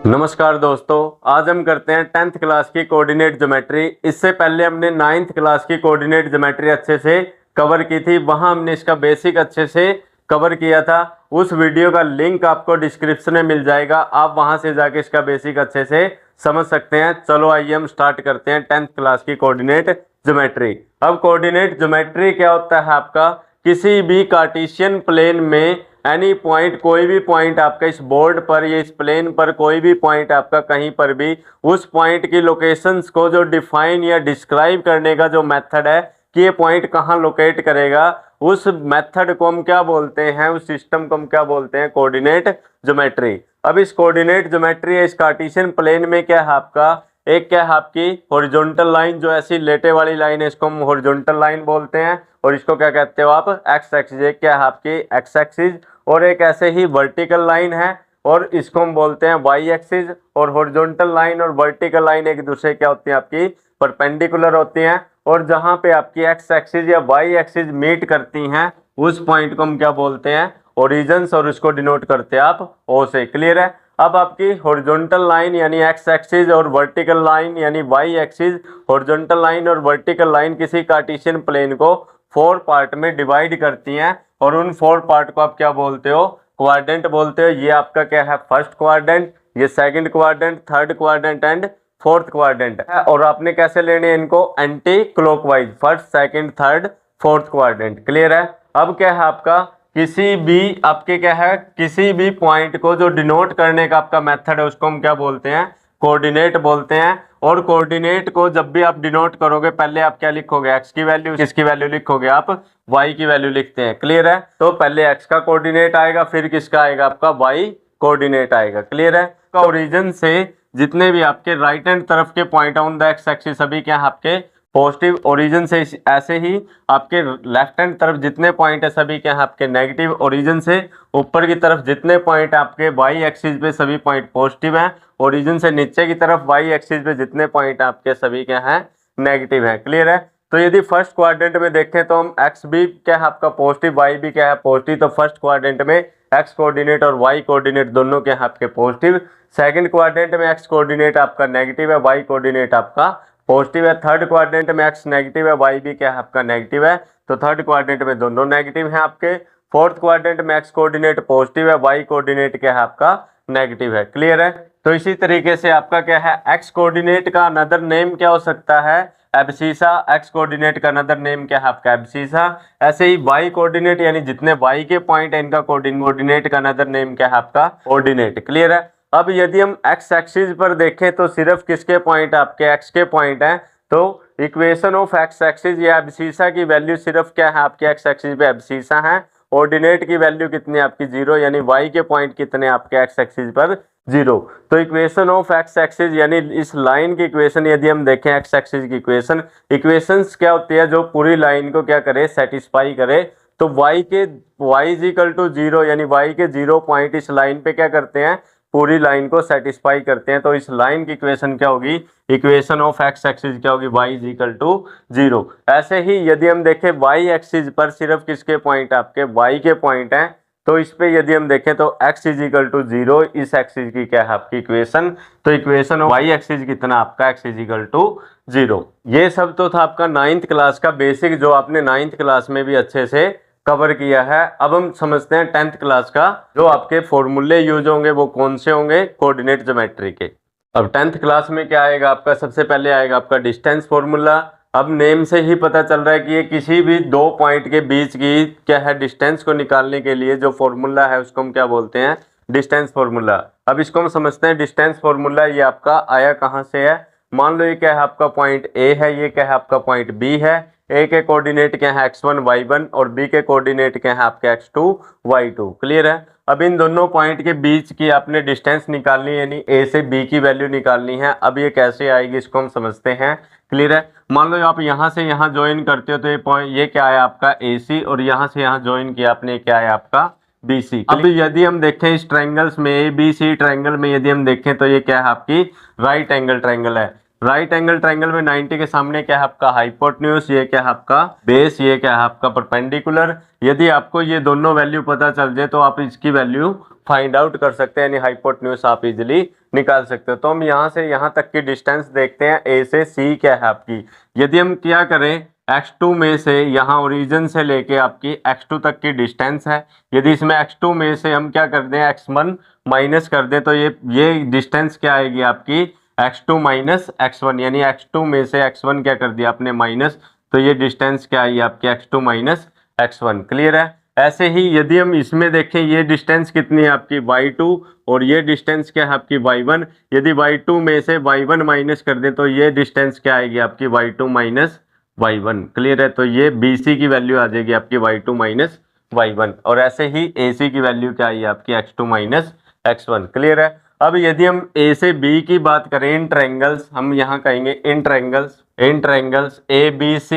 नमस्कार दोस्तों, आज हम करते हैं 10th क्लास की कोऑर्डिनेट ज्योमेट्री। इससे पहले हमने 9th क्लास की कोऑर्डिनेट ज्योमेट्री अच्छे से कवर की थी, वहां हमने इसका बेसिक अच्छे से कवर किया था। उस वीडियो का लिंक आपको डिस्क्रिप्शन में मिल जाएगा, आप वहां से जाके इसका बेसिक अच्छे से समझ सकते हैं। चलो आइए हम स्टार्ट करते हैं 10th क्लास की कोऑर्डिनेट ज्योमेट्री। अब कोऑर्डिनेट ज्योमेट्री क्या होता है आपका, किसी भी कार्टेशियन प्लेन में एनी पॉइंट, कोई भी पॉइंट आपका इस बोर्ड पर या इस प्लेन पर कोई भी पॉइंट आपका कहीं पर भी, उस पॉइंट की लोकेशंस को जो डिफाइन या डिस्क्राइब करने का जो मेथड है कि ये पॉइंट कहाँ लोकेट करेगा, उस मेथड को हम क्या बोलते हैं, उस सिस्टम को हम क्या बोलते हैं, कोऑर्डिनेट ज्योमेट्री। अब इस कोऑर्डिनेट ज्योमेट्री इस कार्टेशियन प्लेन में क्या है आपका, एक क्या है आपकी हॉरिजॉन्टल लाइन, जो ऐसी लेटे वाली लाइन है, इसको हम हॉरिजॉन्टल लाइन बोलते हैं। और इसको क्या कहते हो आप, एक्स एक्सिस। एक क्या है आपकी एक्स एक्सिस, और एक ऐसे ही वर्टिकल लाइन है और इसको हम बोलते हैं वाई एक्सिस। और हॉरिजॉन्टल लाइन और वर्टिकल लाइन एक दूसरे क्या होती हैं, आपकी परपेंडिकुलर होती हैं। और जहां पे आपकी एक्स एक्सिस या वाई एक्सिस मीट करती हैं, उस पॉइंट को हम क्या बोलते हैं, ओरिजिन्स, और उसको डिनोट करते हैं आप ओ से। क्लियर है। अब आपकी हॉरिजॉन्टल लाइन यानी एक्स एक्सिस और वर्टिकल लाइन यानी वाई एक्सिस, हॉरिजॉन्टल लाइन और वर्टिकल लाइन किसी कार्टेशियन प्लेन को 4 पार्ट में डिवाइड करती हैं। और उन 4 पार्ट को आप क्या बोलते हो, क्वाड्रेंट बोलते हो। ये आपका क्या है, फर्स्ट क्वाड्रेंट, ये second quadrant, third quadrant and fourth quadrant है। और आपने कैसे लेने हैं इनको, anti clockwise, first second third fourth quadrant. Clear है। अब क्या है आपका, किसी भी आपके क्या है, किसी भी पॉइंट को जो डिनोट करने का आपका मेथड है, उसको हम क्या बोलते हैं, कोऑर्डिनेट बोलते हैं। और कोऑर्डिनेट को जब भी आप डिनोट करोगे, पहले आप क्या लिखोगे, एक्स की वैल्यू, किसकी वैल्यू लिखोगे आप, वाई की वैल्यू लिखते हैं। क्लियर है। तो पहले एक्स का कोऑर्डिनेट आएगा, फिर किसका आएगा, आपका वाई कोऑर्डिनेट आएगा। क्लियर है। तो ओरिजिन से जितने भी आपके राइट हैंड तरफ के point on the x axis सभी क्या है आपके पॉजिटिव, ओरिजिन से ऐसे ही आपके लेफ्ट हैंड तरफ जितने पॉइंट है सभी क्या है आपके नेगेटिव, ओरिजिन से ऊपर की तरफ जितने पॉइंट आपके वाई एक्सिस पे सभी पॉइंट पॉजिटिव हैं, ओरिजिन से नीचे की तरफ वाई एक्सिस पे जितने पॉइंट आपके सभी क्या हैं, नेगेटिव हैं। क्लियर है। तो यदि फर्स्ट क्वाड्रेंट में देखें तो हम एक्स भी क्या है आपका पॉजिटिव, वाई भी क्या है पॉजिटिव, तो फर्स्ट क्वाड्रेंट में एक्स कोऑर्डिनेट और वाई कोऑर्डिनेट दोनों क्या है आपके पॉजिटिव। सेकंड क्वाड्रेंट में एक्स कोऑर्डिनेट आपका नेगेटिव है, वाई कोऑर्डिनेट आपका पॉजिटिव है। थर्ड क्वाड्रेंट में एक्स नेगेटिव है, वाई भी क्या है आपका नेगेटिव है, तो थर्ड क्वाड्रेंट में दोनों नेगेटिव हैं आपके। फोर्थ क्वाड्रेंट में एक्स कोऑर्डिनेट पॉजिटिव है, वाई कोऑर्डिनेट क्या है आपका नेगेटिव है। क्लियर है। तो इसी तरीके से आपका क्या है, एक्स कोऑर्डिनेट का अनदर नेम क्या हो सकता है, एब्सिसा। एक्स कोऑर्डिनेट का अनदर नेम क्या है आपका, एब्सिसा। ऐसे ही वाई कोऑर्डिनेट यानी जितने वाई के पॉइंट है इनका कोऑर्डिनेट का अनदर नेम क्या है आपका, ऑर्डिनेट। क्लियर है। अब यदि हम एक्स एक्सिस पर देखें तो सिर्फ किसके पॉइंट, आपके एक्स के पॉइंट हैं। तो इक्वेशन ऑफ एक्स एक्सिस या एब्सिसा की वैल्यू सिर्फ क्या है आपके एक्स एक्सिस पे एब्सिसा है। ऑर्डिनेट की वैल्यू कितनी आपकी, 0, यानी वाई के पॉइंट कितने आपके एक्स एक्सिस पर, 0। तो इक्वेशन ऑफ एक्स एक्सिस यानी इस लाइन की इक्वेशन यदि हम देखें, एक्स एक्सिस की इक्वेशन, इक्वेशंस क्या होती है, जो पूरी लाइन को क्या करे, सेटिस्फाई करे। तो y इज इक्वल टू 0 यानी y के 0 पॉइंट इस लाइन पे क्या करते हैं, पूरी लाइन को सेटिस्फाई करते हैं। तो इस लाइन की इक्वेशन क्या होगी, इक्वेशन ऑफ एक्स एक्सिस क्या होगी, y इज इक्वल टू 0। ऐसे ही यदि हम देखें y एक्सिस पर सिर्फ किसके पॉइंट, आपके y के पॉइंट हैं, तो इस पे यदि हम देखें तो x इज इक्वल टू 0, इस एक्सिस की क्या है आपकी इक्वेशन। तो इक्वेशन ऑफ y एक्सिस कितना आपका, x इज इक्वल टू 0। ये सब तो था आपका 9th क्लास का बेसिक, जो आपने 9th क्लास में भी अच्छे से कवर किया है। अब हम समझते हैं 10th क्लास का, जो आपके फॉर्मूले यूज होंगे वो कौन से होंगे, कोऑर्डिनेट ज्योमेट्री के। अब 10th क्लास में क्या आएगा आपका, सबसे पहले आएगा आपका डिस्टेंस फॉर्मूला। अब नेम से ही पता चल रहा है कि ये किसी भी 2 पॉइंट के बीच की क्या है, डिस्टेंस को निकालने के लिए जो फॉर्मूला है उसको हम क्या बोलते हैं, डिस्टेंस फॉर्मूला। अब इसको हम समझते हैं डिस्टेंस फॉर्मूला, ये आपका आया कहाँ से है। मान लो ये क्या है आपका पॉइंट ए है, ये क्या है आपका पॉइंट बी है। ए के कोऑर्डिनेट क्या है x1 y1 और बी के कोऑर्डिनेट क्या है आपके x2 y2। क्लियर है। अब इन दोनों पॉइंट के बीच की आपने डिस्टेंस निकालनी है, यानी ए से बी की वैल्यू निकालनी है। अब ये कैसे आएगी इसको हम समझते हैं। क्लियर है। मान लो आप यहाँ से यहाँ ज्वाइन करते हो तो ये पॉइंट, ये क्या है आपका AC, और यहाँ से यहाँ ज्वाइन किया आपने, क्या है आपका BC। अब यदि हम देखें इस ट्रायंगल्स में, ABC ट्रायंगल में यदि हम देखें तो ये क्या है आपकी राइट एंगल ट्रायंगल है। राइट एंगल ट्रायंगल में 90 के सामने क्या है आपका हाइपोटेन्यूज, ये क्या है आपका बेस, ये क्या है आपका परपेंडिकुलर। यदि आपको ये दोनों वैल्यू पता चल जाए तो आप इसकी वैल्यू फाइंड आउट कर सकते हैं, यानी हाइपोटेन्यूज आप इजिली निकाल सकते हो। तो हम यहाँ से यहाँ तक की डिस्टेंस देखते हैं, ए से सी क्या है आपकी। यदि हम क्या करें, x2 में से यहाँ ओरिजिन से लेके आपकी x2 तक की डिस्टेंस है, यदि इसमें x2 में से हम क्या कर दें x1 माइनस कर दें तो ये डिस्टेंस क्या आएगी आपकी x2 माइनस x1, यानी x2 में से x1 क्या कर दिया आपने माइनस, तो ये डिस्टेंस क्या आई आपकी x2 माइनस x1। क्लियर है। ऐसे ही यदि हम इसमें देखें, ये डिस्टेंस कितनी है आपकी y2 और ये डिस्टेंस क्या है आपकी y1, यदि y2 में से y1 माइनस कर दें तो ये डिस्टेंस क्या आएगी आपकी y2 माइनस y1। क्लियर है। तो ये BC की वैल्यू आ जाएगी आपकी y2 माइनस y1, और ऐसे ही AC की वैल्यू क्या आई आपकी x2 माइनस x1। क्लियर है। अब यदि हम A से B की बात करें इन ट्रायंगल्स, हम यहाँ कहेंगे इन ट्रायंगल्स ABC,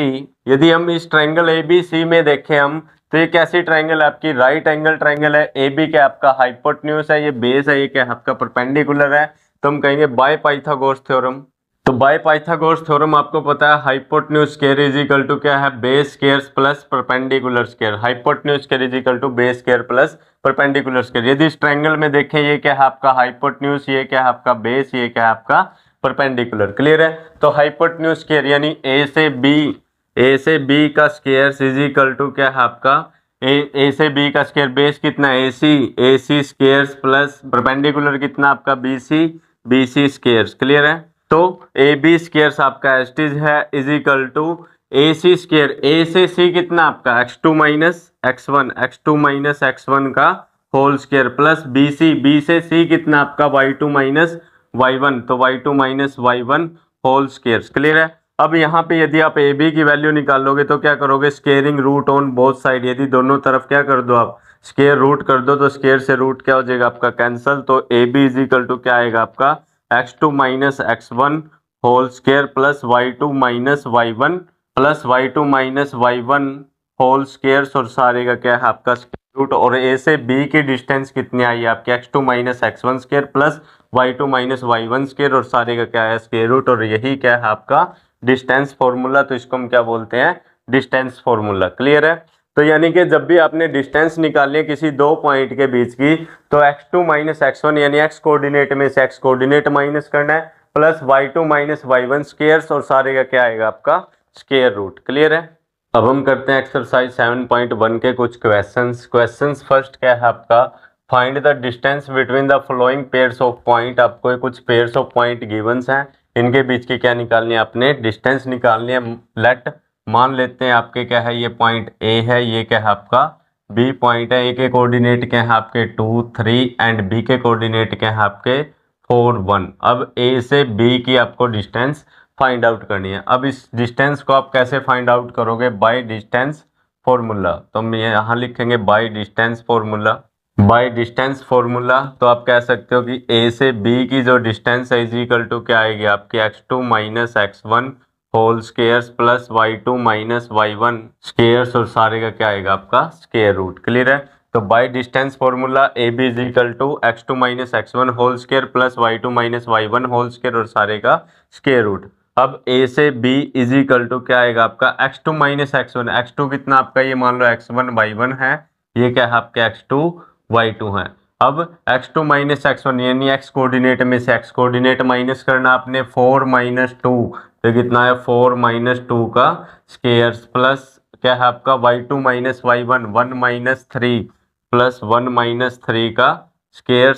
यदि हम इस ट्रायंगल ABC में देखें हम, तो ये कैसी ट्रायंगल है आपकी राइट एंगल ट्रायंगल है। AB क्या आपका हाइपोटेन्यूज है, ये बेस है, ये क्या आपका परपेंडिकुलर है। तो हम कहेंगे बाय पाइथागोरस थ्योरम। तो बाय पाइथागोरस थ्योरम आपको पता है hypotenuse square is equal to क्या है base square plus perpendicular square. Hypotenuse square is equal to base square plus perpendicular square. यदि इस ट्रायंगल में देखें, ये क्या है आपका हाइपोटेन्यूज, ये क्या है आपका बेस, ये क्या है आपका परपेंडिकुलर। क्लियर है। तो हाइपोटेन्यूज स्क्वायर यानी ए से बी का स्क्वायर इज इक्वल टू क्या है आपका ए से बी का स्क्वायर, बेस कितना ए सी स्क्वायर प्लस परपेंडिकुलर कितना आपका बी सी स्क्वायर। क्लियर है। तो ए बी स्क्वायर आपका एस्टिज है is equal to A C square, A से सी कितना आपका x2 माइनस x1 का होल स्क्वायर प्लस बी से सी कितना आपका y2 माइनस y1, तो y2 minus y1 whole square. Clear है। अब यहाँ पे यदि आप ए बी की वैल्यू निकालोगे तो क्या करोगे, squaring root on both side, यदि दोनों तरफ क्या कर दो आप स्क्वायर रूट कर दो तो स्क्वायर से रूट क्या हो जाएगा आपका कैंसल। तो A B is equal to क्या आएगा आपका x2 minus x1 whole square plus y2 minus y1 plus y2 minus y1 whole square, और सारे का क्या है आपका रूट। और ए से बी की डिस्टेंस कितनी आई आपकी x2 minus x1 square plus y2 minus y1 square, और सारे का क्या है स्क्वायर रूट, और यही क्या है आपका डिस्टेंस फॉर्मूला। तो इसको हम क्या बोलते हैं, डिस्टेंस फॉर्मूला। क्लियर है। तो यानी कि जब भी आपने डिस्टेंस निकालनी है किसी दो पॉइंट के बीच की, तो x2 माइनस x1 यानी x कोऑर्डिनेट में से x कोऑर्डिनेट माइनस करना है plus y2 minus y1 square, और सारे का क्या आएगा आपका स्क्वायर रूट। क्लियर है। अब हम करते हैं एक्सरसाइज 7.1 के कुछ क्वेश्चंस। फर्स्ट क्या है आपका, find the distance between the following pairs of point. आपको कुछ पेयर्स ऑफ पॉइंट गिवंस हैं, इनके बीच की क्या निकालनी है, आपने डिस्टेंस निकालनी है। लेट मान लेते हैं आपके क्या है, ये पॉइंट ए है, ये क्या है आपका बी पॉइंट है। ए के कोऑर्डिनेट क्या है आपके 2 3 एंड बी के कोऑर्डिनेट क्या है आपके 4 1। अब ए से बी की आपको डिस्टेंस फाइंड आउट करनी है। अब इस डिस्टेंस को आप कैसे फाइंड आउट करोगे, बाय डिस्टेंस फॉर्मूला। तो हम यहाँ लिखेंगे bye distance formula. Bye distance formula तो आप कह सकते हो कि ए से बी की जो डिस्टेंस है इज इक्वल टू क्या आएगी आपकी x2 minus x1 whole square plus y2 minus y1 square, और सारे का क्या आएगा आपका स्क्वायर रूट। क्लियर है। तो by distance formula A B is equal to x2 minus x1 whole square plus y2 minus y1 whole square, और सारे का स्क्वायर रूट। अब ए से बी इज इक्वल टू क्या आएगा आपका x2 माइनस x1, x2 कितना आपका ये मान लो x1 y1 है, ये क्या है आपका x2 y2 है। अब x2 माइनस x1 यानी x कोऑर्डिनेट में से x कोऑर्डिनेट माइनस करना आपने 4 माइनस 2, तो कितना है 4 माइनस 2 का स्क्वायर प्लस क्या है आपका y2 minus y1 1 minus 3 plus 1 minus 3 का स्क्वायर,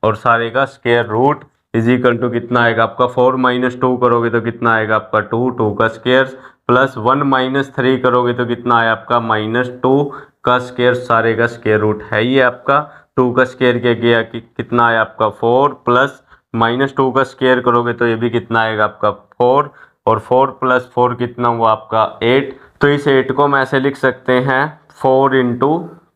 और सारे का square root is equal to कितना आएगा आपका 4 माइनस 2 करोगे तो कितना आएगा आपका 2 का स्क्वायर प्लस 1 माइनस 3 करोगे तो कितना आया आपका माइनस 2 का स्क्वायर, सारे का स्क्वायर रूट है ये आपका 2 का स्क्वायर क्या गया कि कितना आया आपका 4 प्लस माइनस 2 का स्क्वायर करोगे तो ये भी कितना आएगा आपका 4, और 4 प्लस 4 कितना हुआ आपका 8। तो इस 8 को हम ऐसे लिख सकते हैं 4 इंटू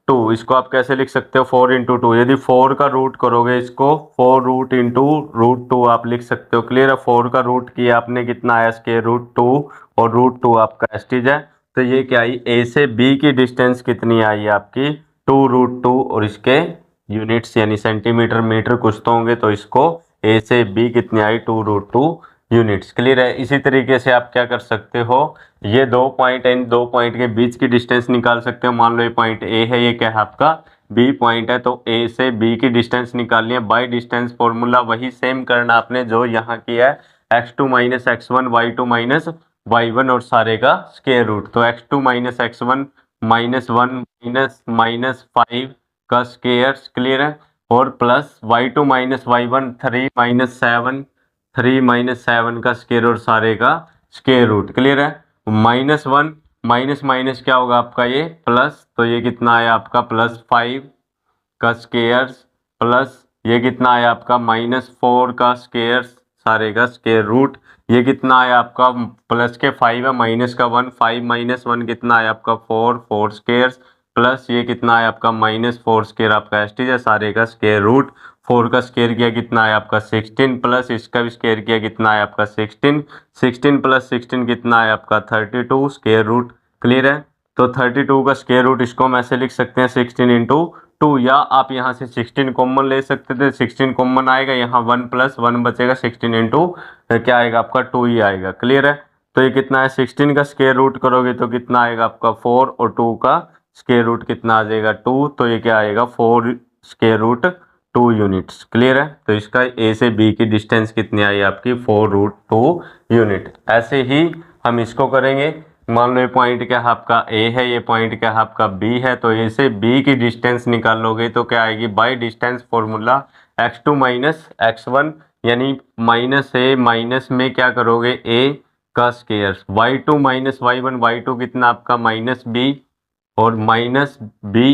2। इसको आप कैसे लिख सकते हो 4 इंटू 2। यदि 4 का रूट करोगे इसको 4 रूट इंटू रूट 2 आप लिख सकते हो। क्लियर है। 4 का रूट किया आपने कितना आया स्क्वायर रूट 2, और रूट 2 आपका एस्टिज है। तो ये क्या आई ए से बी की डिस्टेंस कितनी आई आपकी 2 रूट 2, और इसके यूनिट्स यानी सेंटीमीटर मीटर कुछ तो होंगे, तो इसको ए से बी कितनी आई 2 रूट 2 यूनिट्स। क्लियर है। इसी तरीके से आप क्या कर सकते हो, ये 2 पॉइंट है, इन 2 पॉइंट के बीच की डिस्टेंस निकाल सकते हो। मान लो ये पॉइंट ए है, ये क्या है आपका बी पॉइंट है, तो ए से बी की डिस्टेंस निकालनी है बाय डिस्टेंस फॉर्मूला। वही सेम करना आपने जो यहाँ किया है, x2 minus x1 y2 minus y1 और सारे का स्क्वायर रूट। तो x2 minus x1 minus 1 minus minus 5 का स्क्वायर। क्लियर है। और plus y2 minus y1 3 minus 7 3 minus 7 का स्क्वायर और सारे का स्क्वायर रूट। क्लियर है। -1 माइनस माइनस क्या होगा आपका ये प्लस, तो ये कितना आया आपका +5 का स्क्वायर प्लस ये कितना आया आपका -4 का स्क्वायर सारे का स्क्वायर रूट। ये कितना आया आपका प्लस के 5 है माइनस का 1 5 माइनस 1 कितना आया आपका 4 स्क्वायर प्लस ये कितना आया आपका -4 स्क्वायर आपका एस्टीज है सारे का स्क्वायर रूट। 4 का स्क्वायर किया कितना आया आपका 16 प्लस इसका भी स्क्वायर किया कितना आया आपका 16 16 प्लस 16 कितना आया आपका 32 स्क्वायर रूट। क्लियर है। तो 32 का स्क्वायर रूट इसको हम ऐसे लिख सकते हैं 16 इंटू 2, या आप यहाँ से 16 कॉमन ले सकते थे। 16 कॉमन आएगा, यहाँ 1 प्लस 1 बचेगा, 16 इंटू क्या आएगा आपका 2 ही आएगा। क्लियर है। तो ये कितना है 16 का स्क्वायर रूट करोगे तो कितना आएगा आपका 4 और 2 का स्क्वायर रूट कितना आ जाएगा 2, तो ये क्या आएगा 4 स्क्वायर रूट 2 यूनिट्स। क्लियर है। तो इसका ए से बी की डिस्टेंस कितनी आई आपकी 4 रूट 2 यूनिट। ऐसे ही हम इसको करेंगे। मान लो ये पॉइंट क्या है आपका ए है, ये पॉइंट क्या है आपका बी है, तो ए से बी की डिस्टेंस निकालोगे तो क्या आएगी bye distance formula x2 minus x1 यानी माइनस ए माइनस में क्या करोगे ए का square y2 minus y1 y2 कितना आपका -b और -b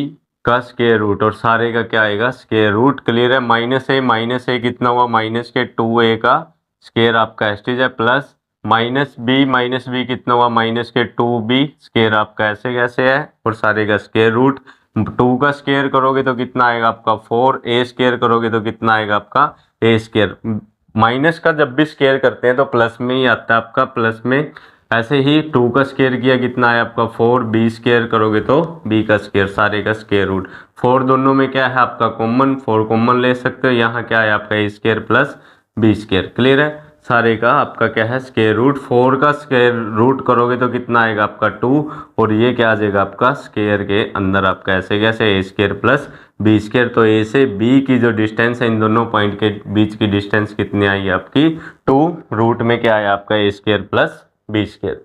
का स्क्वायर रूट और सारे का क्या आएगा स्क्वायर रूट। क्लियर है। माइनस ए कितना हुआ माइनस के 2a का स्क्वायर आपका एस्टीज है प्लस -b कितना हुआ माइनस के 2b स्क्वायर आपका ऐसे कैसे है और सारे का स्क्वायर रूट। 2 का स्क्वायर करोगे तो कितना आएगा आपका 4, a स्क्वायर करोगे तो कितना आएगा आपका a स्क्वायर। माइनस का जब भी स्क्वायर करते हैं तो प्लस में ही आता है आपका प्लस में। ऐसे ही 2 का स्क्वायर किया कितना है आपका 4, b स्क्वायर करोगे तो b का स्क्वायर सारे का स्क्वायर रूट। 4 दोनों में क्या है आपका कॉमन, 4 कॉमन ले सकते हो। यहाँ क्या है आपका a square plus b square. Clear है। सारे का आपका क्या है स्क्वायर रूट। 4 का स्क्वायर रूट करोगे तो कितना आएगा आपका 2 और ये क्या आ जाएगा आपका स्क्वायर के अंदर आपका ऐसे कैसे a square plus b square. तो a से b की जो डिस्टेंस है इन दोनों पॉइंट के बीच की डिस्टेंस कितनी आई आपकी 2 रूट में क्या आया आपका a square plus b square.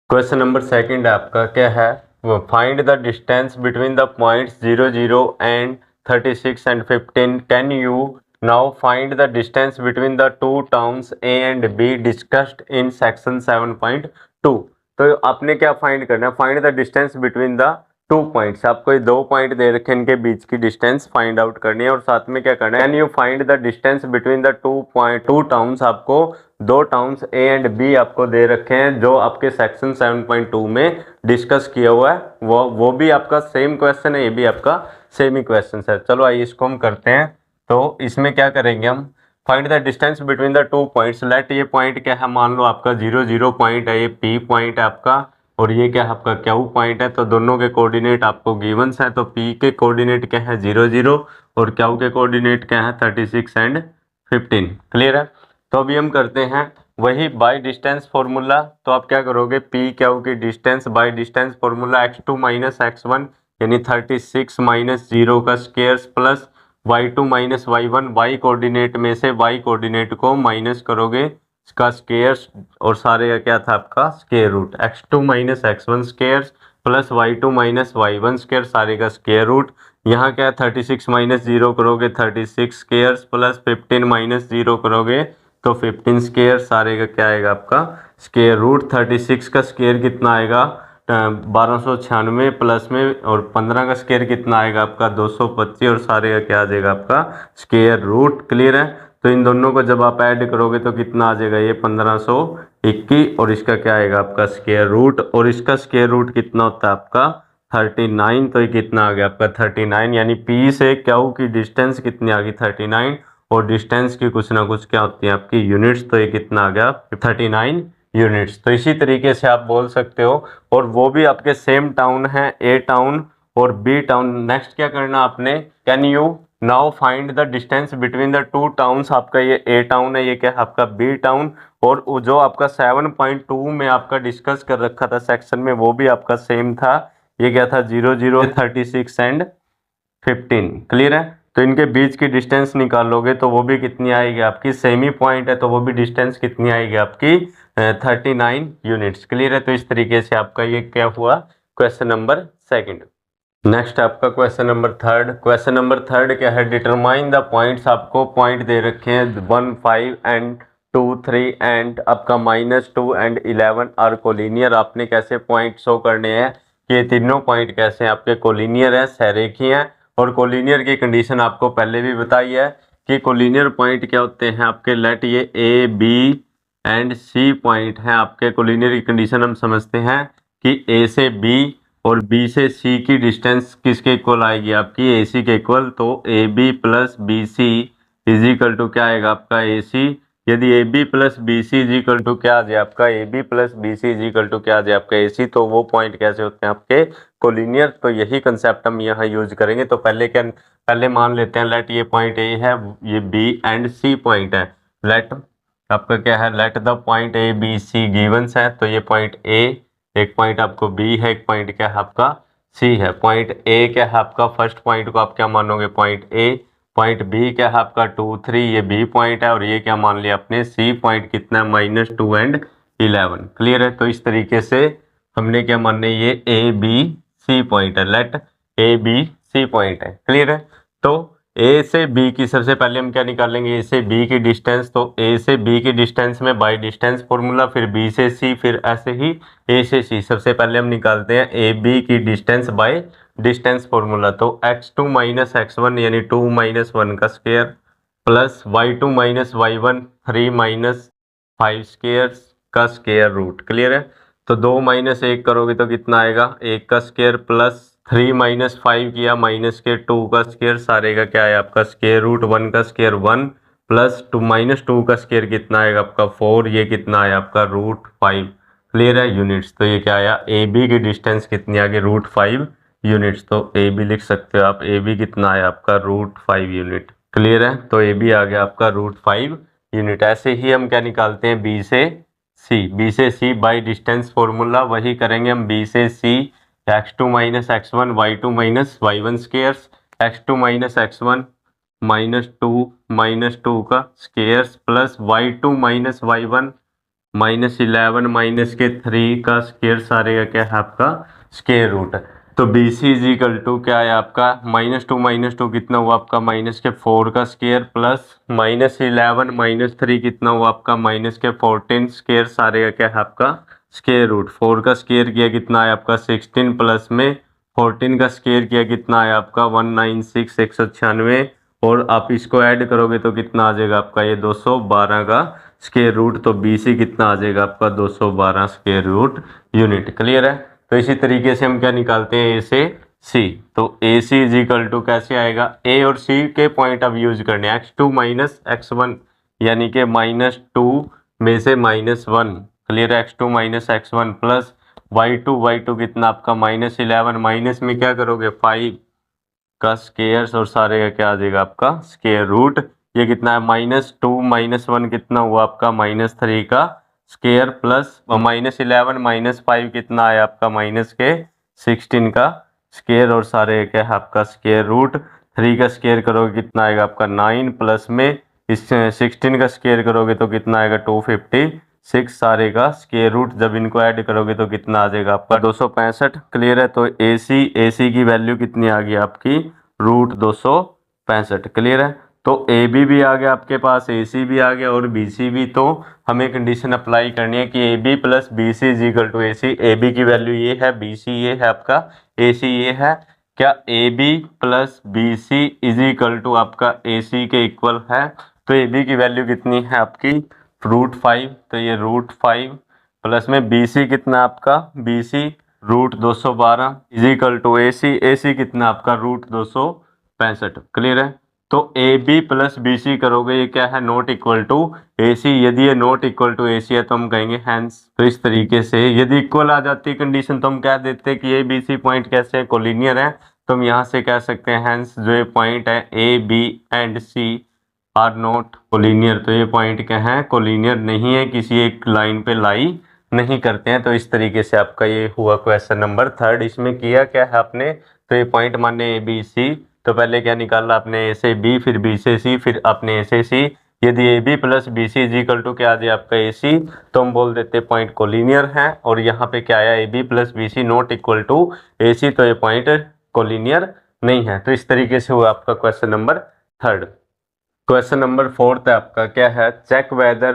Question number second आपका क्या है, find the distance between the points 0 0 and 36 and 15। Can you now find the distance between the two towns A and B discussed in section 7.2। तो आपने क्या find करना है, find the distance between the 2 points. आपको ये 2 point दे रखे हैं, इनके बीच की डिस्टेंस फाइंड आउट करनी है और साथ में क्या करना है can you find the distance between the 2 towns. आपको 2 टाउन्स A एंड B आपको दे रखे हैं जो आपके सेक्शन 7.2 में डिस्कस किया हुआ है। वो भी आपका सेम क्वेश्चन है, ये भी आपका सेम ही क्वेश्चन है। चलो आइए इसको हम करते हैं। तो इसमें क्या करेंगे हम, find the distance between the 2 points. Let ये पॉइंट क्या है, मान लो आपका 0 0 पॉइंट है, ये P पॉइंट है आपका और ये क्या है आपका Q पॉइंट है। तो दोनों के कोऑर्डिनेट आपको गिवंस है। तो P के कोऑर्डिनेट क्या है 0 0 और Q के कोऑर्डिनेट क्या है 36 एंड 15। क्लियर है। तो अभी हम करते हैं वही बाय डिस्टेंस फॉर्मूला। तो आप क्या करोगे P Q की distance by distance formula x2 minus x1 यानी 36 माइनस 0 का square plus y2 minus y1 y coordinate में से y कोऑर्डिनेट को माइनस करोगे इसका स्क्वायर और सारे का क्या था आपका square root. x2 minus x1 square plus y2 minus y1 square सारे का स्क्वायर रूट। यहाँ क्या 36 माइनस 0 करोगे 36 स्क्वायर प्लस 15 माइनस 0 करोगे तो 15 स्क्वायर सारे का क्या आएगा आपका स्क्वायर रूट। 36 का स्क्वायर कितना आएगा 1296 प्लस में और 15 का स्क्वायर कितना आएगा आपका 225 और सारे का क्या आ जाएगा आपका स्क्वायर रूट। क्लियर है। तो इन दोनों को जब आप ऐड करोगे तो कितना आ जाएगा ये 1521 और इसका क्या आएगा आपका स्क्वायर रूट और इसका स्क्वायर रूट कितना होता है आपका 39। तो ये कितना आ गया आपका 39 यानी P से Q की डिस्टेंस कितनी आ गई 39 और डिस्टेंस की कुछ ना कुछ क्या होती है आपकी यूनिट्स। तो ये कितना आ गया 39 यूनिट्स। तो इसी तरीके से आप बोल सकते हो और वो भी आपके सेम टाउन है A टाउन और B टाउन। नेक्स्ट क्या करना आपने, can you now find the distance between the 2 towns. आपका ये A टाउन है, ये क्या है आपका B टाउन और जो आपका 7.2 में आपका डिस्कस कर रखा था सेक्शन में, वो भी आपका सेम था। ये क्या था 0, 0, 36 एंड 15। क्लियर है। तो इनके बीच की डिस्टेंस निकालोगे तो वो भी कितनी आएगी आपकी, सेमी पॉइंट है तो वो भी डिस्टेंस कितनी आएगी आपकी 39 यूनिट्स। क्लियर है। तो इस तरीके से आपका ये क्या हुआ क्वेश्चन नंबर सेकंड। नेक्स्ट आपका question number third. Question number third क्या है, डिटरमाइन द पॉइंट्स। आपको पॉइंट दे रखे हैं 1, 5 एंड 2, 3 एंड आपका -2 एंड 11 आर कोलिनियर। आपने कैसे पॉइंट शो करने हैं कि ये तीनों पॉइंट कैसे हैं आपके कोलिनियर है, सहरेखी हैं। और कोलिनियर की कंडीशन आपको पहले भी बताई है कि कोलिनियर पॉइंट क्या होते हैं आपके, लेट ये A B and C point है आपके। कोलिनियर की कंडीशन हम समझते हैं कि ए से बी और बी से सी की डिस्टेंस किसके इक्वल आएगी आपकी, ए सी के इक्वल। तो A B plus B C is equal to क्या आएगा आपका ए सी। यदि A B plus B C is equal to क्या आ जाए आपका, A B plus B C is equal to क्या आ जाए आपका ए सी, तो वो पॉइंट कैसे होते हैं आपके कोलिनियर। तो यही कंसेप्ट हम यहाँ यूज करेंगे। तो पहले मान लेते हैं लेट ये पॉइंट ए है, ये बी एंड सी पॉइंट है। लेट आपका क्या है, let the point A B C givens है। तो ये पॉइंट ए, एक पॉइंट आपको बी है, एक पॉइंट क्या है आपका सी है। पॉइंट ए क्या है आपका, फर्स्ट पॉइंट को आप क्या मानोगे पॉइंट ए। पॉइंट बी क्या है आपका 2, 3, ये बी पॉइंट है। और ये क्या मान लिया अपने सी पॉइंट कितना है -2 एंड 11। क्लियर है। तो इस तरीके से हमने क्या मानने, ये ए बी सी पॉइंट है, let A B C point है। क्लियर है। तो ए से बी की सबसे पहले हम क्या निकालेंगे, ए से बी की डिस्टेंस। तो ए से बी की डिस्टेंस में बाय डिस्टेंस फॉर्मूला, फिर बी से सी, फिर ऐसे ही ए से सी। सबसे पहले हम निकालते हैं ए बी की डिस्टेंस बाय डिस्टेंस फॉर्मूला। तो x2 माइनस x1 यानी 2 माइनस 1 का square plus y2 minus y1 3 minus 5 square का स्क्वायर रूट। क्लियर है। तो 2 माइनस 1 करोगे तो कितना आएगा, 1 का स्क्वायर प्लस 3 माइनस 5 किया माइनस के 2 का स्क्वायर, सारे का क्या है आपका स्क्वायर रूट। 1 का स्क्वायर 1 प्लस 2 माइनस 2 का स्क्वायर कितना आएगा आपका 4, ये कितना आया आपका √5। क्लियर है यूनिट्स। तो ये क्या आया, ए बी की डिस्टेंस कितनी आ गई √5 यूनिट्स। तो ए बी लिख सकते हो आप, ए बी कितना आया आपका √5 यूनिट। क्लियर है। तो ए बी आ गया आपका √5 यूनिट। ऐसे ही हम क्या निकालते हैं बी से सी। बी से सी बाय डिस्टेंस फॉर्मूला वही करेंगे हम। बी से सी x2 minus x1 y2 minus y1 squares, x2 minus x1 -2 का squares plus y2 minus y1 -11 minus के 3 का स्क्वेयर, सारे का क्या है आपका स्क्वेयर रूट। तो B C is equal to क्या है आपका -2 कितना हुआ आपका -4 का स्क्वेयर प्लस -11 -3 कितना हुआ आपका -14 स्क्वेयर, सारे का क्या है आपका स्क्वेयर रूट। 4 का स्क्वेयर किया कितना आया आपका 16 प्लस में 14 का स्क्वेयर किया कितना आया आपका 196 196। और आप इसको ऐड करोगे तो कितना आ जाएगा आपका ये 212 का स्क्वायर रूट। तो बी सी कितना आ जाएगा आपका 212 स्क्वायर रूट यूनिट। क्लियर है। तो इसी तरीके से हम क्या निकालते हैं ए से सी। तो ए सी इज इक्वल टू कैसे आएगा, ए और सी के पॉइंट अब यूज करने x2 माइनस x1 यानी कि -2 में से -1। क्लियर है। x2 minus x1 plus y2 कितना आपका -11 माइनस में क्या करोगे 5 का स्क्वायर और सारे का क्या आ जाएगा आपका स्क्वायर रूट। ये कितना है -2 -1 कितना हुआ आपका -3 का स्क्वायर प्लस -11 -5 कितना आया आपका माइनस के 16 का स्क्वायर और सारे क्या है आपका स्क्वायर रूट। 3 का स्क्वायर करोगे कितना आएगा आपका 9 प्लस में इस 16 का स्क्वायर करोगे तो कितना आएगा 256, सारे का स्क्वायर रूट। जब इनको ऐड करोगे तो कितना आ जाएगा आपका 265। क्लियर है। तो ए सी की वैल्यू कितनी आ गई आपकी √265। क्लियर है। तो ए बी भी आ गया आपके पास, ए सी भी आ गया और बी सी भी। तो हमें कंडीशन अप्लाई करनी है कि A B plus B C is equal to A C. A B की वैल्यू ये है, बी सी ये है आपका, ए सी ये है। क्या A B plus B C is equal to आपका ए सी के इक्वल है। तो ए बी की वैल्यू कितनी है आपकी √5। तो ये √5 प्लस में बी सी कितना आपका, B C √212 is equal to A C कितना आपका √265। क्लियर है। तो A B plus B C करोगे ये क्या है not equal to A C. यदि ये not equal to A C है तो हम कहेंगे हैंस। तो इस तरीके से यदि इक्वल आ जाती है कंडीशन तो हम कह देते हैं कि ए बी सी पॉइंट कैसे है, कोलिनियर है। तो हम यहाँ से कह सकते हैं हैंस जो ये पॉइंट है A B and C are not collinear. तो ये पॉइंट क्या है, कोलिनियर नहीं है, किसी एक लाइन पे लाई नहीं करते हैं। तो इस तरीके से आपका ये हुआ क्वेश्चन नंबर 3। इसमें किया क्या है आपने, तो ये पॉइंट माने ए बी सी, तो पहले क्या निकाला आपने, ए से बी, फिर बी से सी, फिर अपने ए से सी। यदि A B plus B C equal to क्या आ जाए आपका ए सी, तो हम बोल देते पॉइंट कोलिनियर है। और यहाँ पे क्या आया, A B plus B C not equal to A C, तो ये पॉइंट कोलिनियर नहीं है। तो इस तरीके से हुआ आपका क्वेश्चन नंबर 3। क्वेश्चन नंबर 4 है आपका, क्या है, check whether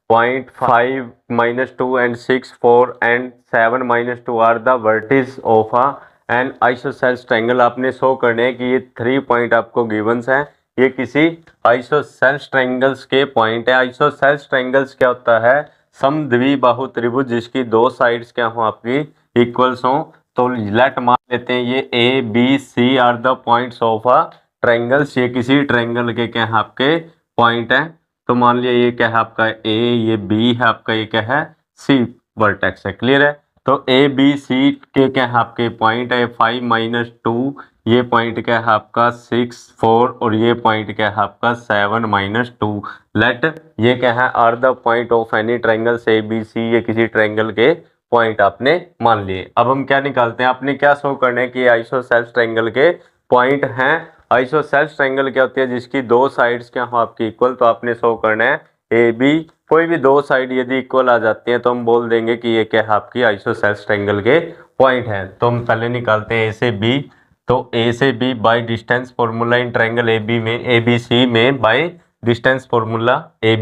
point 5 -2 and 6 4 and 7 -2 are the vertices of an isosceles triangle. आपने शो करने हैं कि ये 3 पॉइंट आपको गिवंस हैं, ये किसी आइसोसेल्स ट्रायंगल्स के पॉइंट है। आइसोसेल्स ट्रायंगल्स क्या होता है, समद्विबाहु त्रिभुज जिसकी 2 साइड्स क्या हो आपकी इक्वल्स हो। तो लेट मान लेते हैं ये A B C are the points of a triangles, ये किसी ट्रायंगल के क्या है आपके पॉइंट है। तो मान लिया ये क्या है आपका ए, ये बी है आपका, ये क्या है सी वर्टेक्स है। क्लियर है। तो ए बी सी के क्या है आपके पॉइंट है 5 -2, ये पॉइंट क्या है आपका 6 4 और ये पॉइंट क्या है आपका 7 -2। लेट ये क्या है are the point of any triangles A B C, ये किसी ट्रायंगल के पॉइंट आपने मान लिए। अब हम क्या निकालते हैं, आपने क्या शो करना है कि आइसोसेल्स ट्रायंगल के पॉइंट हैं। आइसोसेल्स ट्रायंगल क्या होती है, जिसकी 2 साइड्स क्या हो आपकी इक्वल। तो आपने शो करना है ए बी, कोई भी 2 साइड यदि इक्वल आ जाती हैं तो हम बोल देंगे कि ये क्या है आपकी आइसोसेल्स ट्रायंगल के पॉइंट है। तो हम पहले निकालते हैं ए से बी। तो ए से B by distance formula in triangle A B में, ए बी सी में by distance formula A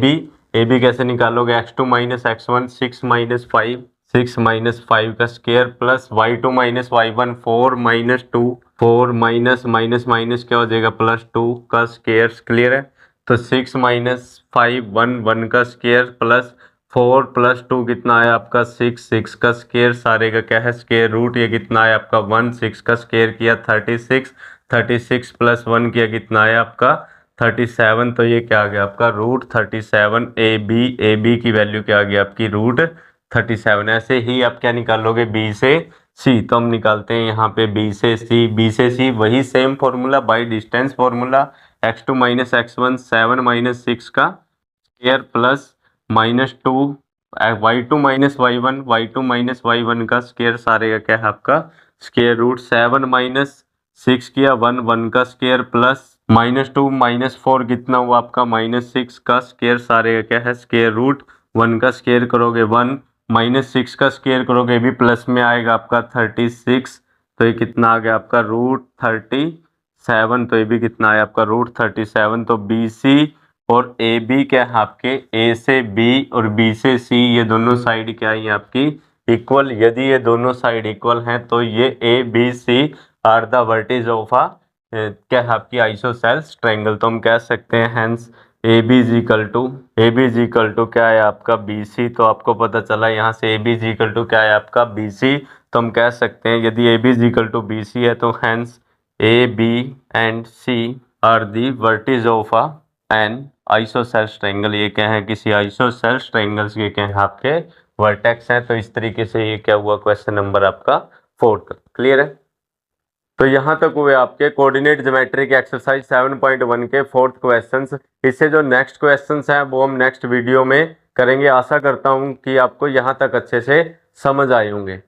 B कैसे निकालोगे, x2 - x1 6 - 5 6 - 5 का square plus y2 - y1 4 - 2 4 minus minus minus क्या हो जाएगा +2 का स्क्वायर। क्लियर है। तो 6 - 5 1 का स्क्वायर प्लस 4 + 2 कितना है आपका 6 का स्क्वायर, सारे का क्या है स्क्वायर रूट। ये कितना है आपका 1 6 का स्क्वायर किया 36 36 + 1 किया कितना है आपका 37। तो ये क्या आ गया आपका √37। ए बी की वैल्यू क्या आ गई आपकी √37। ऐसे ही आप क्या निकालोगे बी से सी। तो हम निकालते हैं यहाँ पे बी से सी, वही same formula bye distance formula, x2 - x1 7 - 6 का स्क्वायर प्लस -2 y2 - y1 का स्क्वायर, सारे का क्या है आपका स्क्वायर रूट। 7 - 6 किया 1 का स्क्वायर प्लस -2 - 4 कितना हुआ आपका -6 का स्क्वायर, सारे का क्या है स्क्वायर रूट। 1 का स्क्वायर करोगे 1 -6 का स्क्वायर करोगे भी प्लस में आएगा आपका 36। तो ये कितना आ गया आपका √37। तो ये भी कितना है आपका √37। तो बी सी और ए बी क्या है आपके, ए से बी और बी से सी, ये दोनों साइड क्या है आपकी इक्वल। यदि ये दोनों साइड इक्वल हैं तो ये A B C are the vertices of आ क्या है आपकी आइसोसेल्स ट्रायंगल। तो हम कह सकते हैं hence A B is equal to क्या है आपका बी सी। तो आपको पता चला यहाँ से A B is equal to क्या है आपका बी सी। तो हम कह सकते हैं यदि A B is equal to B C है तो hence A B and C are the vertices of a an isosceles triangle. ये क्या है किसी आइसोसेल्स ट्रायंगल्स के क्या है आपके वर्टेक्स हैं। तो इस तरीके से ये क्या हुआ क्वेश्चन नंबर आपका 4। क्लियर है। तो यहाँ तक हुए आपके कोऑर्डिनेट ज्योमेट्री के एक्सरसाइज 7.1 के 4th क्वेश्चंस। इससे जो नेक्स्ट क्वेश्चंस हैं वो हम नेक्स्ट वीडियो में करेंगे। आशा करता हूँ कि आपको यहाँ तक अच्छे से समझ आए होंगे।